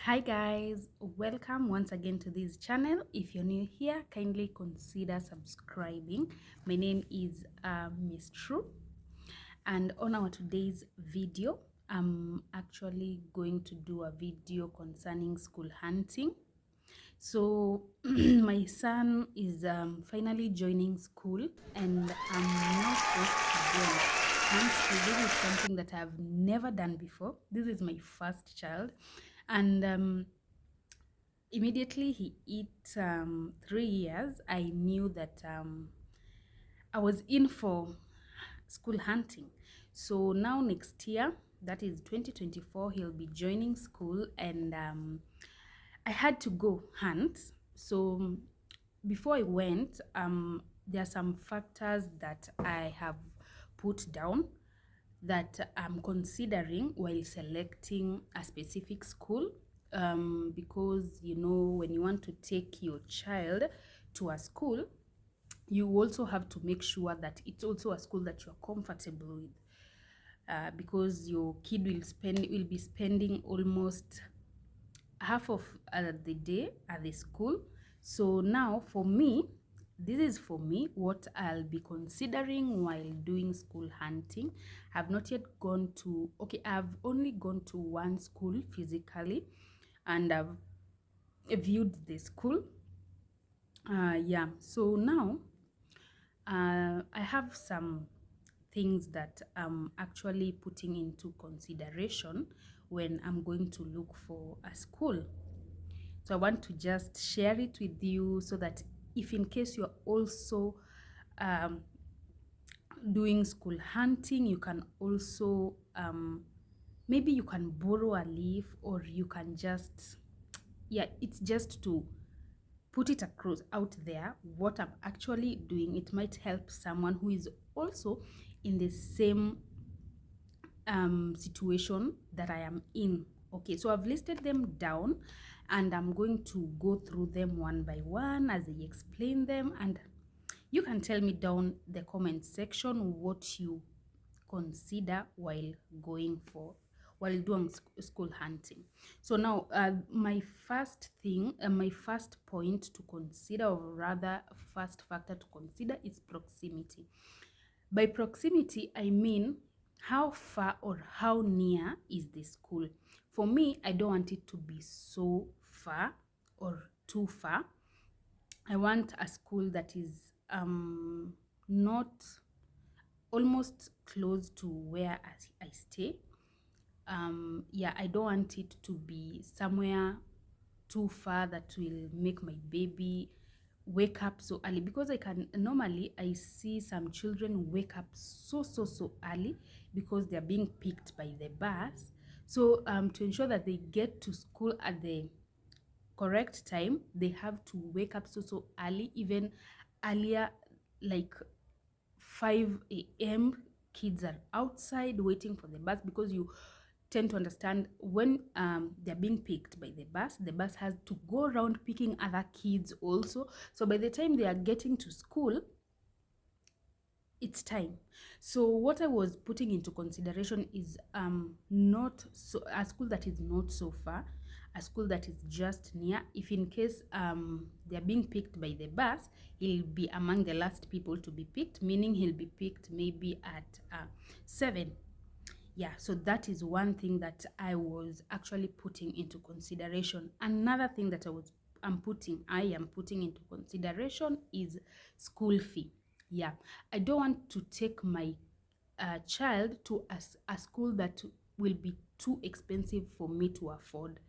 Hi guys, welcome once again to this channel. If you're new here, kindly consider subscribing. My name is Miss True, and on our today's video I'm actually going to do a video concerning school hunting. So my son is finally joining school, and I'm now forced to join hunt school. This is something that I've never done before. This is my first child, and immediately he hit 3 years, I knew that I was in for school hunting. So now next year, that is 2024, he'll be joining school, and I had to go hunt. So before I went, there are some factors that I have put down that I'm considering while selecting a specific school, because when you want to take your child to a school, you also have to make sure that it's also a school that you're comfortable with, because your kid will be spending almost half of the day at the school. So now for me, this is for me what I'll be considering while doing school hunting. I've not yet gone to, okay, I've only gone to one school physically, and I've viewed the school. Yeah, so now I have some things that I'm actually putting into consideration when I'm going to look for a school. So I want to just share it with you so that if in case you're also um, doing school hunting, you can also maybe you can borrow a leaf, or you can just, yeah, it's just to put it across out there what I'm actually doing. It might help someone who is also in the same situation that I am in. Okay, so I've listed them down, and I'm going to go through them one by one as I explain them, and you can tell me down the comment section what you consider while doing school hunting. So now my first thing, my first point to consider, or rather first factor to consider, is proximity. By proximity, I mean how far or how near is the school. For me, I don't want it to be so far or too far. I want a school that is not almost close to where I stay. Yeah, I don't want it to be somewhere too far that will make my baby wake up so early, because I see some children wake up so early because they're being picked by the bus. So to ensure that they get to school at the correct time, they have to wake up so early, even earlier, like 5 a.m. Kids are outside waiting for the bus, because you tend to understand when they're being picked by the bus has to go around picking other kids also. So by the time they are getting to school, it's time. So what I was putting into consideration is not so a school that is not so far, a school that is just near. If in case they're being picked by the bus, he'll be among the last people to be picked, meaning he'll be picked maybe at 7. Yeah, so that is one thing that I was actually putting into consideration. Another thing that I am putting into consideration is school fee. Yeah, I don't want to take my child to a school that will be too expensive for me to afford.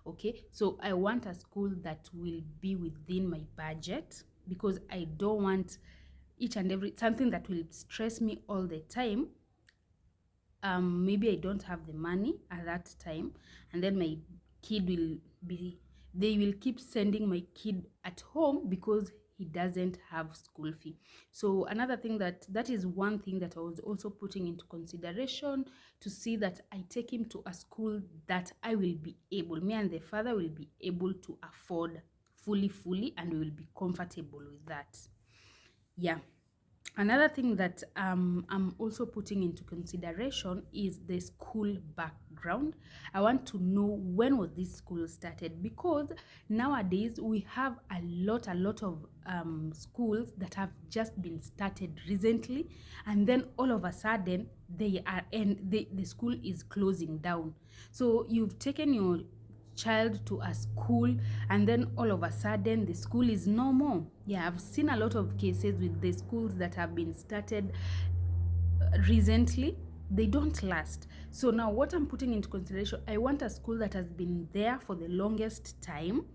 Okay, so I want a school that will be within my budget, because I don't want each and every something that will stress me all the time. Maybe I don't have the money at that time, and then my kid will be they will keep sending my kid at home because he doesn't have school fee. So another thing that is one thing that I was also putting into consideration, to see that I take him to a school that I will be able, me and the father will be able to afford fully, and we will be comfortable with that. Yeah. Another thing that I'm also putting into consideration is the school background. I want to know when was this school started, because nowadays we have a lot of schools that have just been started recently, and then all of a sudden the school is closing down. So you've taken your child to a school, and then all of a sudden the school is no more. Yeah, I've seen a lot of cases with the schools that have been started recently. They don't last. So now what I'm putting into consideration, I want a school that has been there for the longest time.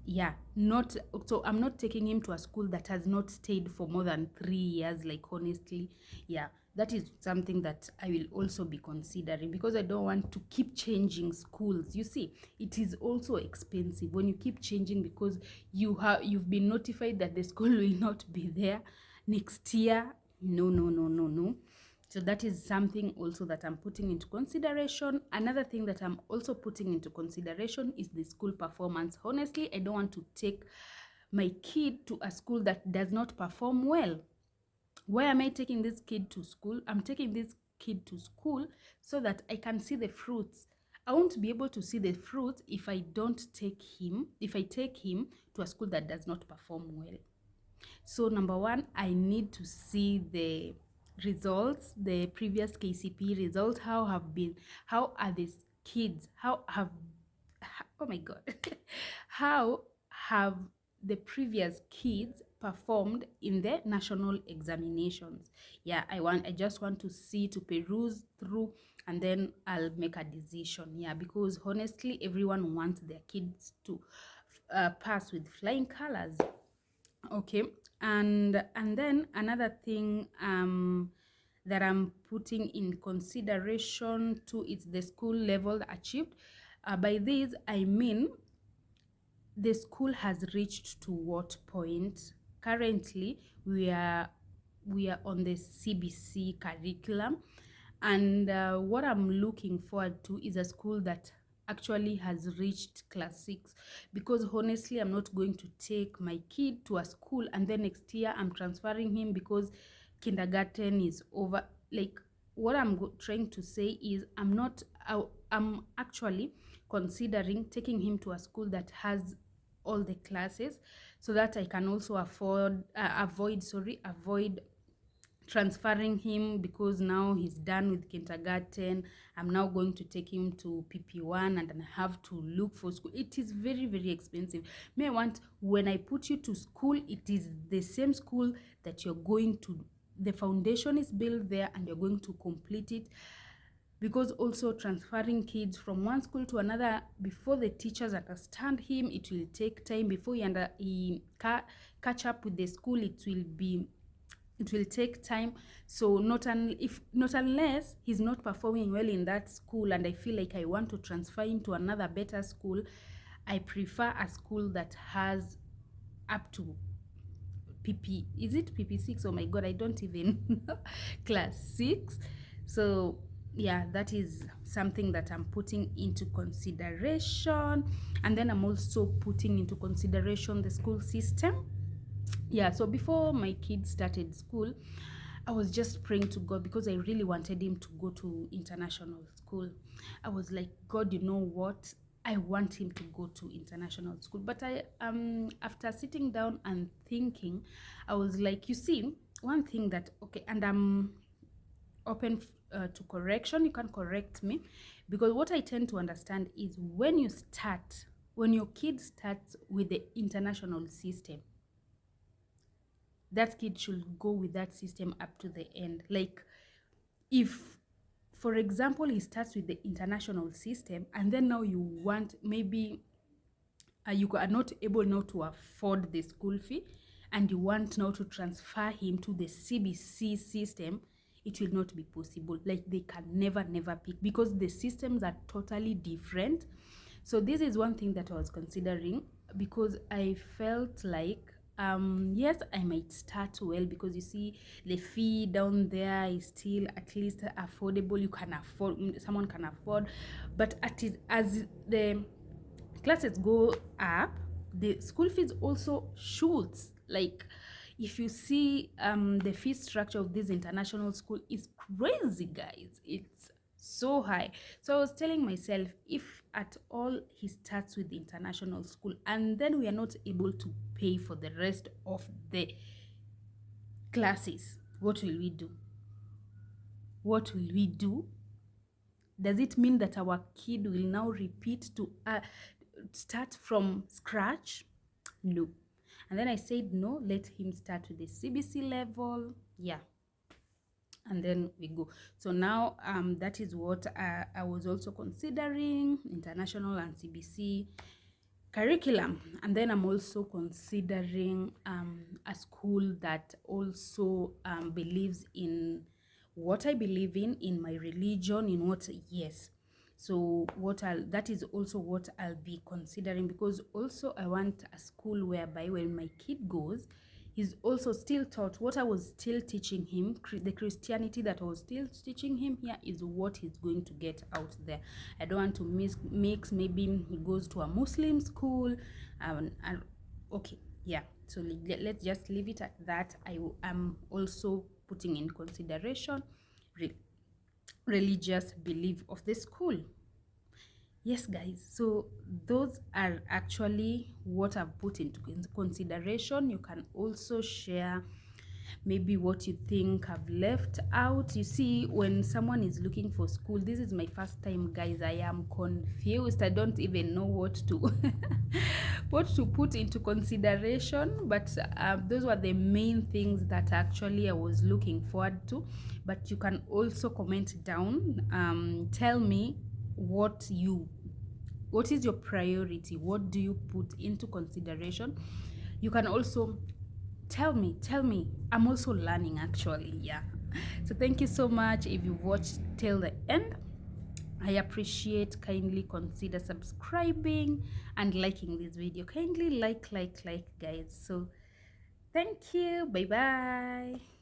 Yeah, not so I'm not taking him to a school that has not stayed for more than 3 years, like, honestly. Yeah, that is something that I will also be considering, because I don't want to keep changing schools. You see, it is also expensive when you keep changing, because you've been notified that the school will not be there next year. No, no, no, no, no. So that is something also that I'm putting into consideration. Another thing that I'm also putting into consideration is the school performance. Honestly, I don't want to take my kid to a school that does not perform well. Why am I taking this kid to school? I'm taking this kid to school so that I can see the fruits. I won't be able to see the fruits if I take him to a school that does not perform well. So number one, I need to see the results, the previous KCP results. How are these kids? Oh my God, how have the previous kids performed in the national examinations? Yeah, I just want to see, to peruse through, and then I'll make a decision. Yeah, because honestly, everyone wants their kids to pass with flying colors. Okay, and then another thing that I'm putting in consideration too is the school level achieved. By this I mean the school has reached to what point. Currently we are on the CBC curriculum, and what I'm looking forward to is a school that actually has reached class 6, because honestly I'm not going to take my kid to a school and then next year I'm transferring him because kindergarten is over. Like, what I'm trying to say is I'm actually considering taking him to a school that has all the classes, so that I can also avoid transferring him, because now he's done with kindergarten. I'm now going to take him to PP1 and then I have to look for school. It is very, very expensive. May I want, when I put you to school, it is the same school that you're going to, the foundation is built there and you're going to complete it, because also transferring kids from one school to another, before the teachers understand him, it will take time. Before he catch up with the school, it will take time. So not unless he's not performing well in that school and I feel like I want to transfer him to another better school, I prefer a school that has up to is it PP6? Oh my God, I don't even know. Class 6. So yeah, that is something that I'm putting into consideration. And then I'm also putting into consideration the school system. Yeah, so before my kids started school, I was just praying to God, because I really wanted him to go to international school. I was like, God, you know what? I want him to go to international school. But after sitting down and thinking, I was like, you see, one thing that, okay, and I'm open to correction. You can correct me, because what I tend to understand is when your kid starts with the international system, that kid should go with that system up to the end. Like, if, for example, he starts with the international system and then now you want, maybe you are not able now to afford the school fee, and you want now to transfer him to the CBC system, it will not be possible. Like, they can never pick, because the systems are totally different. So this is one thing that I was considering, because I felt like yes, I might start well, because you see the fee down there is still at least affordable. You can afford, someone can afford. But as the classes go up, the school fees also shoots. Like, If you see the fee structure of this international school is crazy, guys. It's so high. So I was telling myself, if at all he starts with the international school and then we are not able to pay for the rest of the classes, what will we do? What will we do? Does it mean that our kid will now repeat to start from scratch? No. And then I said, no, let him start with the CBC level. Yeah. And then we go. So now that is what I was also considering, international and CBC curriculum. And then I'm also considering a school that also believes in what I believe in my religion, in what, yes. So that is also what I'll be considering, because also I want a school whereby when my kid goes, he's also still taught what I was still teaching him. The Christianity that I was still teaching him here is what he's going to get out there. I don't want to mix maybe he goes to a Muslim school. And okay, yeah. So let's just leave it at that. I am also putting in consideration religious belief of the school. Yes, guys, so those are actually what I've put into consideration. You can also share maybe what you think I've left out. You see, when someone is looking for school, this is my first time, guys. I am confused. I don't even know what to what to put into consideration, but those were the main things that actually I was looking forward to. But you can also comment down, tell me what is your priority, what do you put into consideration. You can also tell me. I'm also learning, actually. Yeah. So thank you so much if you watched till the end. I appreciate. Kindly consider subscribing and liking this video. Kindly like, guys. So thank you. Bye bye.